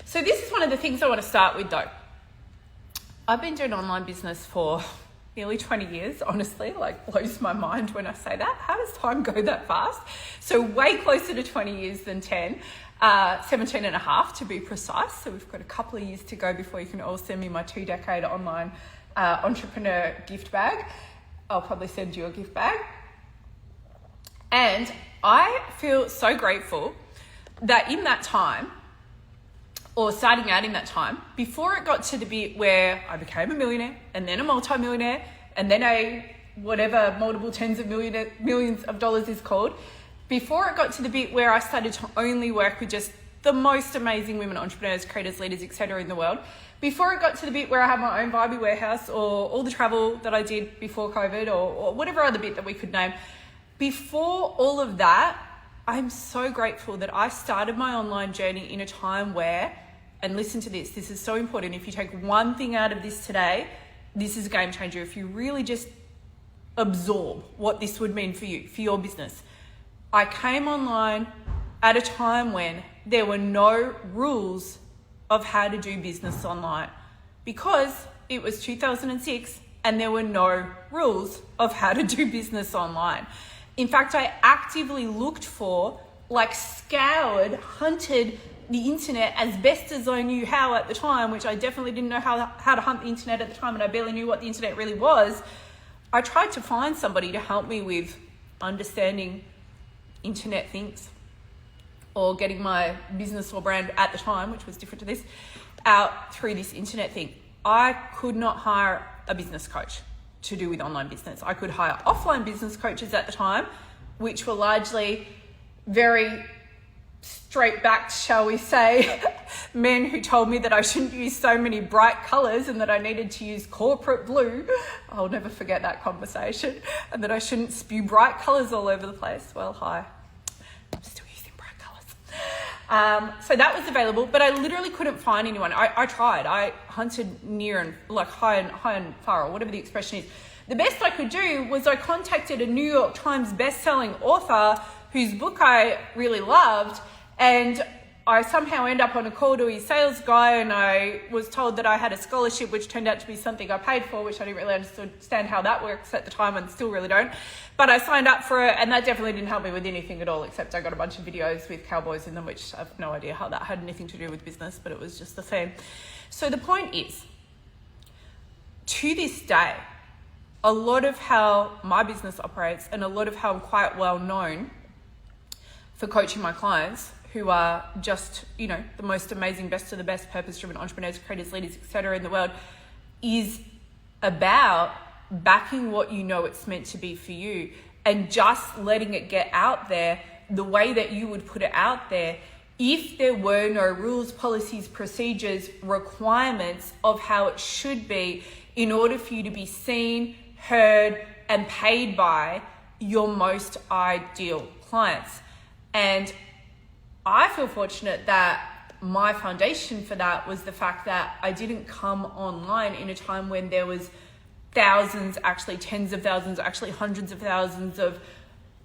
So this is one of the things I want to start with though. I've been doing online business for nearly 20 years, honestly, like blows my mind when I say that. How does time go that fast? So way closer to 20 years than 10, 17 and a half to be precise. So we've got a couple of years to go before you can all send me my 2-decade online entrepreneur gift bag. I'll probably send you a gift bag. And I feel so grateful that in that time, or starting out in that time, before it got to the bit where I became a millionaire and then a multi-millionaire and then a whatever multiple tens of millions of dollars is called, before it got to the bit where I started to only work with just the most amazing women entrepreneurs, creators, leaders, etc. in the world, before it got to the bit where I had my own Barbie warehouse or all the travel that I did before COVID or whatever other bit that we could name, before all of that, I'm so grateful that I started my online journey in a time where, and listen to this is so important. If you take one thing out of this today, this is a game changer. If you really just absorb what this would mean for you, for your business. I came online at a time when there were no rules of how to do business online because it was 2006 and there were no rules of how to do business online. In fact, I actively looked for, scoured, hunted the internet as best as I knew how at the time, which I definitely didn't know how to hunt the internet at the time, and I barely knew what the internet really was. I tried to find somebody to help me with understanding internet things or getting my business or brand at the time, which was different to this, out through this internet thing. I could not hire a business coach to do with online business. I could hire offline business coaches at the time, which were largely very straight backed, shall we say, men who told me that I shouldn't use so many bright colors and that I needed to use corporate blue. I'll never forget that conversation. And that I shouldn't spew bright colors all over the place. Well, hi, I'm still using bright colors. So that was available, but I literally couldn't find anyone. I tried. I hunted near and high and far, or whatever the expression is. The best I could do was I contacted a New York Times best-selling author whose book I really loved, and I somehow end up on a call to his sales guy, and I was told that I had a scholarship, which turned out to be something I paid for, which I didn't really understand how that works at the time and still really don't. But I signed up for it, and that definitely didn't help me with anything at all, except I got a bunch of videos with cowboys in them, which I have no idea how that had anything to do with business, but it was just the same. So the point is, to this day, a lot of how my business operates and a lot of how I'm quite well known for coaching my clients who are just, the most amazing, best of the best, purpose-driven entrepreneurs, creators, leaders, etc. in the world, is about backing what you know it's meant to be for you and just letting it get out there the way that you would put it out there if there were no rules, policies, procedures, requirements of how it should be in order for you to be seen, heard, and paid by your most ideal clients. And I feel fortunate that my foundation for that was the fact that I didn't come online in a time when there was thousands, actually tens of thousands, actually hundreds of thousands of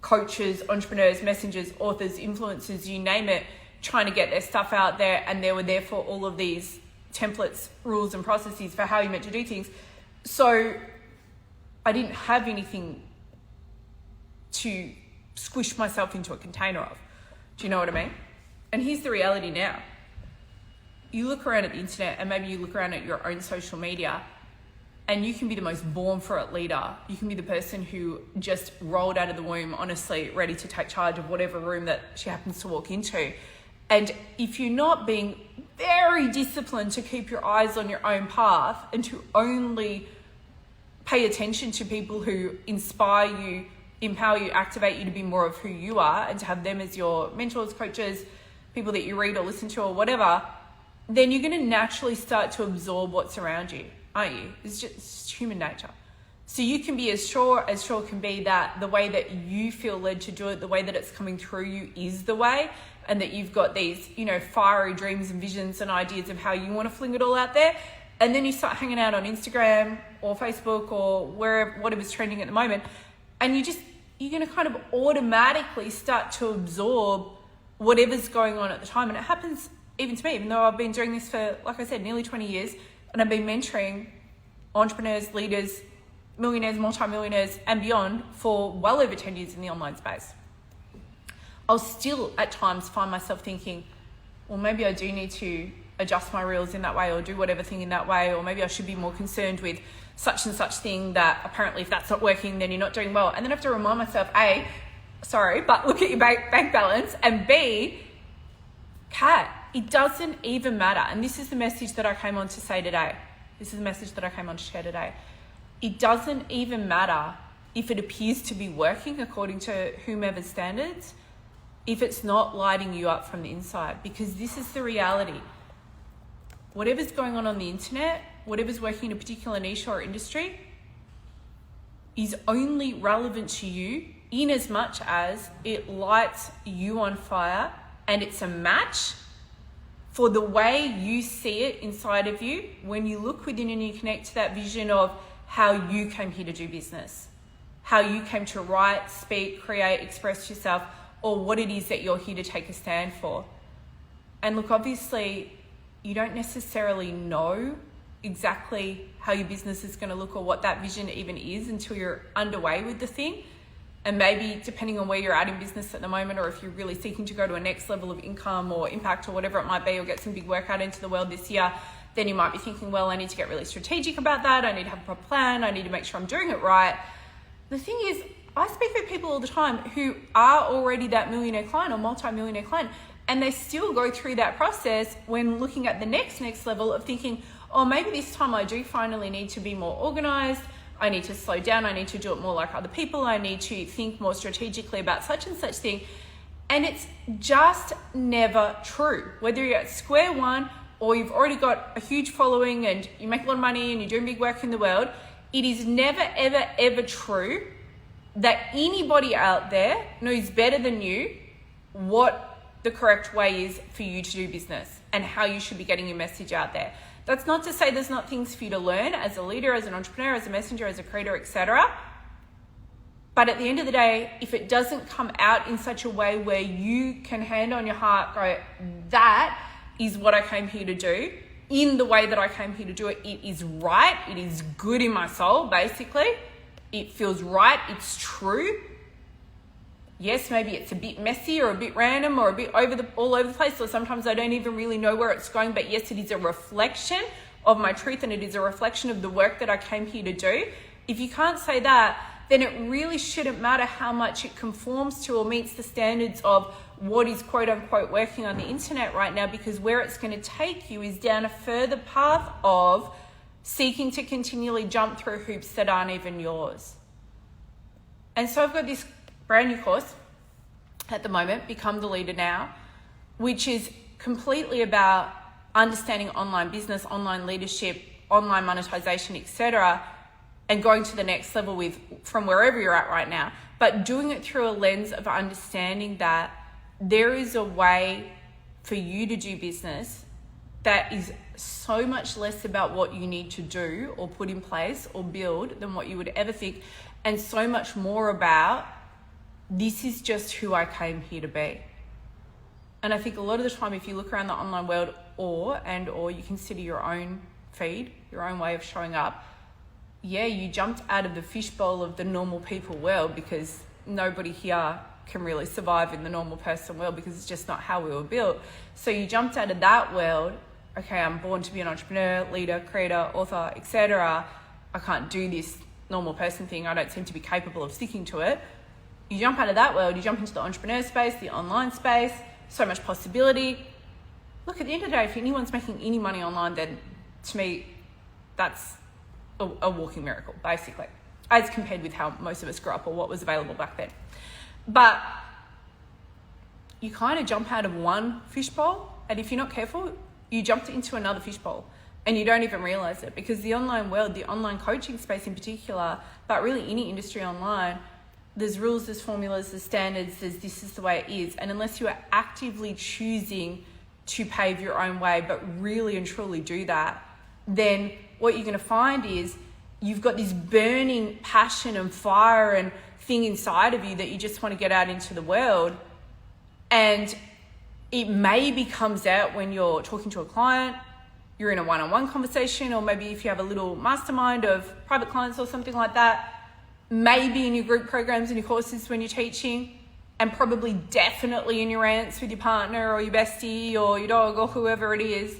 coaches, entrepreneurs, messengers, authors, influencers, you name it, trying to get their stuff out there, and there were therefore all of these templates, rules, and processes for how you meant to do things. So I didn't have anything to squish myself into a container of. Do you know what I mean? And here's the reality now. You look around at the internet, and maybe you look around at your own social media, and you can be the most born for it leader. You can be the person who just rolled out of the womb, honestly, ready to take charge of whatever room that she happens to walk into. And if you're not being very disciplined to keep your eyes on your own path and to only pay attention to people who inspire you, empower you, activate you to be more of who you are, and to have them as your mentors, coaches, people that you read or listen to or whatever, then you're going to naturally start to absorb what's around you, aren't you? It's just human nature. So you can be as sure can be that the way that you feel led to do it, the way that it's coming through you is the way, and that you've got these, fiery dreams and visions and ideas of how you want to fling it all out there. And then you start hanging out on Instagram or Facebook or wherever, whatever's trending at the moment, and you're going to kind of automatically start to absorb whatever's going on at the time. And it happens even to me, even though I've been doing this for, like I said, nearly 20 years, and I've been mentoring entrepreneurs, leaders, millionaires, multimillionaires, and beyond for well over 10 years in the online space. I'll still at times find myself thinking, well, maybe I do need to adjust my reels in that way or do whatever thing in that way, or maybe I should be more concerned with such and such thing that apparently if that's not working, then you're not doing well. And then I have to remind myself, A, sorry, but look at your bank balance, and B, Kat, it doesn't even matter. And this is the message that I came on to say today. This is the message that I came on to share today. It doesn't even matter if it appears to be working according to whomever's standards, if it's not lighting you up from the inside, because this is the reality. Whatever's going on the internet, whatever's working in a particular niche or industry is only relevant to you in as much as it lights you on fire and it's a match for the way you see it inside of you when you look within and you connect to that vision of how you came here to do business, how you came to write, speak, create, express yourself, or what it is that you're here to take a stand for. And look, obviously, you don't necessarily know exactly how your business is going to look or what that vision even is until you're underway with the thing. And maybe depending on where you're at in business at the moment, or if you're really seeking to go to a next level of income or impact or whatever it might be, or get some big work out into the world this year, then you might be thinking, well, I need to get really strategic about that. I need to have a proper plan. I need to make sure I'm doing it right. The thing is, I speak with people all the time who are already that millionaire client or multi-millionaire client, and they still go through that process when looking at the next level of thinking, oh, maybe this time I do finally need to be more organized. I need to slow down. I need to do it more like other people. I need to think more strategically about such and such thing. And it's just never true. Whether you're at square one or you've already got a huge following and you make a lot of money and you're doing big work in the world, it is never, ever, ever true that anybody out there knows better than you what the correct way is for you to do business and how you should be getting your message out there. That's not to say there's not things for you to learn as a leader, as an entrepreneur, as a messenger, as a creator, etc. But at the end of the day, if it doesn't come out in such a way where you can hand on your heart, go, that is what I came here to do, in the way that I came here to do it, it is right, it is good in my soul, basically. It feels right, it's true. Yes, maybe it's a bit messy or a bit random or a bit all over the place, or sometimes I don't even really know where it's going, but yes, it is a reflection of my truth and it is a reflection of the work that I came here to do. If you can't say that, then it really shouldn't matter how much it conforms to or meets the standards of what is quote unquote working on the internet right now, because where it's going to take you is down a further path of seeking to continually jump through hoops that aren't even yours. And so I've got this brand new course at the moment, Become the Leader Now, which is completely about understanding online business, online leadership, online monetization, etc., and going to the next level with from wherever you're at right now, but doing it through a lens of understanding that there is a way for you to do business that is so much less about what you need to do or put in place or build than what you would ever think, and so much more about this is just who I came here to be. And I think a lot of the time, if you look around the online world or you consider your own feed, your own way of showing up, yeah, you jumped out of the fishbowl of the normal people world, because nobody here can really survive in the normal person world because it's just not how we were built. So you jumped out of that world. Okay, I'm born to be an entrepreneur, leader, creator, author, etc. I can't do this normal person thing. I don't seem to be capable of sticking to it. You jump out of that world, you jump into the entrepreneur space, the online space, so much possibility. Look, at the end of the day, if anyone's making any money online, then to me, that's a walking miracle, basically, as compared with how most of us grew up or what was available back then. But you kind of jump out of one fishbowl, and if you're not careful, you jumped into another fishbowl and you don't even realize it, because the online world, the online coaching space in particular, but really any industry online, there's rules, there's formulas, there's standards, this is the way it is. And unless you are actively choosing to pave your own way, but really and truly do that, then what you're going to find is you've got this burning passion and fire and thing inside of you that you just want to get out into the world. And it maybe comes out when you're talking to a client, you're in a one-on-one conversation, or maybe if you have a little mastermind of private clients or something like that, maybe in your group programs and your courses when you're teaching, and probably definitely in your rants with your partner or your bestie or your dog or whoever it is.